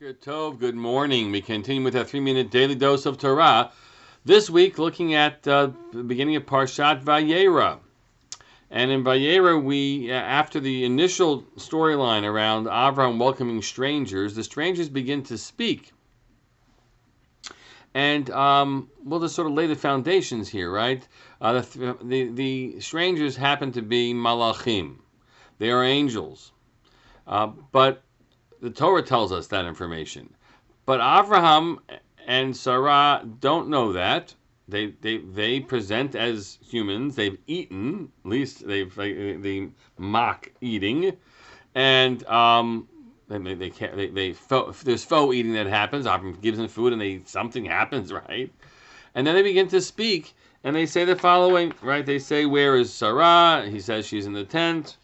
Boker Tov, good morning. We continue with our 3-minute daily dose of Torah. This week, looking at the beginning of Parshat Vayera. And in Vayera, after the initial storyline around Avram welcoming strangers, the strangers begin to speak. And we'll just sort of lay the foundations here, right? The strangers happen to be malachim. They are angels. But the Torah tells us that information. But Avraham and Sarah don't know that. They present as humans. They've eaten, at least they mock eating, and there's faux eating that happens. Avraham gives them food, and something happens, right? And then they begin to speak, and they say the following, right? They say, "Where is Sarah?" He says she's in the tent.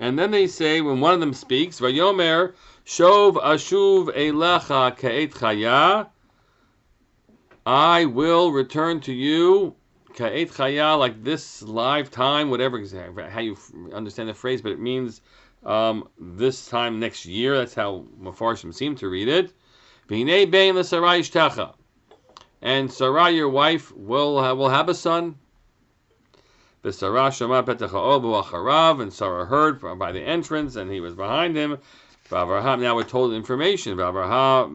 And then they say, when one of them speaks, Vayomer, Shov Ashuv Elecha Ka'et Chaya, I will return to you, Ka'et Chaya, like this live time, whatever, how you understand the phrase, but it means this time next year. That's how Mefarshim seem to read it. V'hinei bein l'Sarai ishtecha. And Sarah, your wife, will have a son. And Sarah heard by the entrance, and he was behind him. Now we're told information. Avram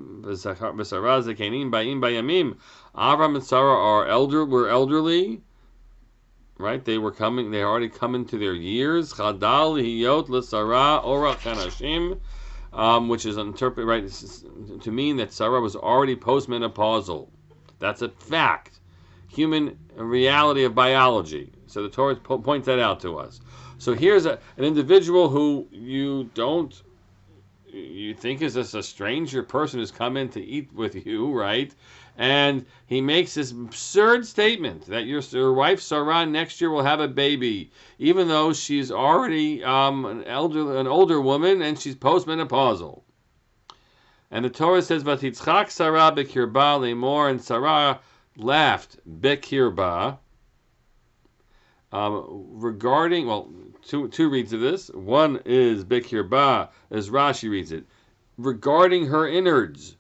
and Sarah were elderly, right? They already come into their years. Which is interpreted right to mean that Sarah was already postmenopausal. That's a fact. Human reality of biology. So the Torah points that out to us. So here's an individual who you think is just a stranger person who's come in to eat with you, right? And he makes this absurd statement that your wife Sarah next year will have a baby, even though she's already an older woman and she's postmenopausal. And the Torah says, "Vatitzchak Sarah bekirba lemor," and Sarah laughed bekirba. Regarding, two reads of this. One is bekirba, as Rashi reads it, regarding her innards.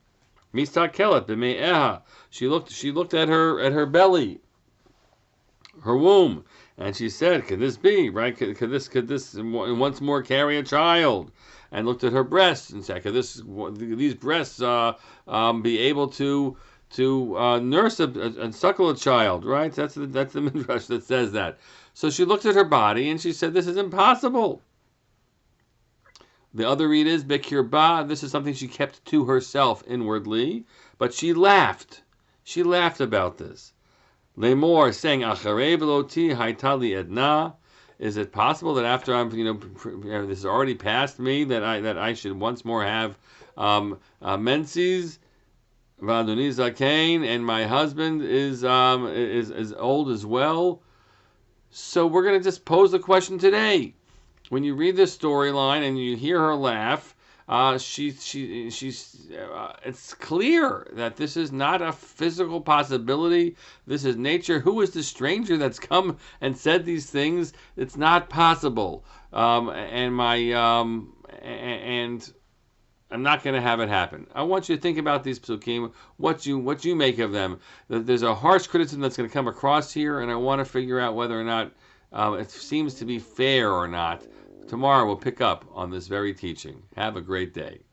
Mistakelet b'me'eha. She looked at her belly, her womb, and she said, "Could this be right? Could this once more carry a child?" And looked at her breasts and said, "Could these breasts be able to nurse and suckle a child?" Right? That's the midrash that says that. So she looked at her body and she said, "This is impossible." The other read is bekirba. This is something she kept to herself inwardly, but she laughed. She laughed about this. Lemor, saying, "Acharei v'loti hayta li edna." Is it possible that after I'm, this is already past me, that I should once more have menses? V'adoni zakein, and my husband is old as well. So we're going to just pose the question today. When you read this storyline and you hear her laugh, it's clear that this is not a physical possibility. This is nature. Who is the stranger that's come and said these things? It's not possible. And I'm not going to have it happen. I want you to think about these psukim, what you make of them. There's a harsh criticism that's going to come across here, and I want to figure out whether or not it seems to be fair or not. Tomorrow we'll pick up on this very teaching. Have a great day.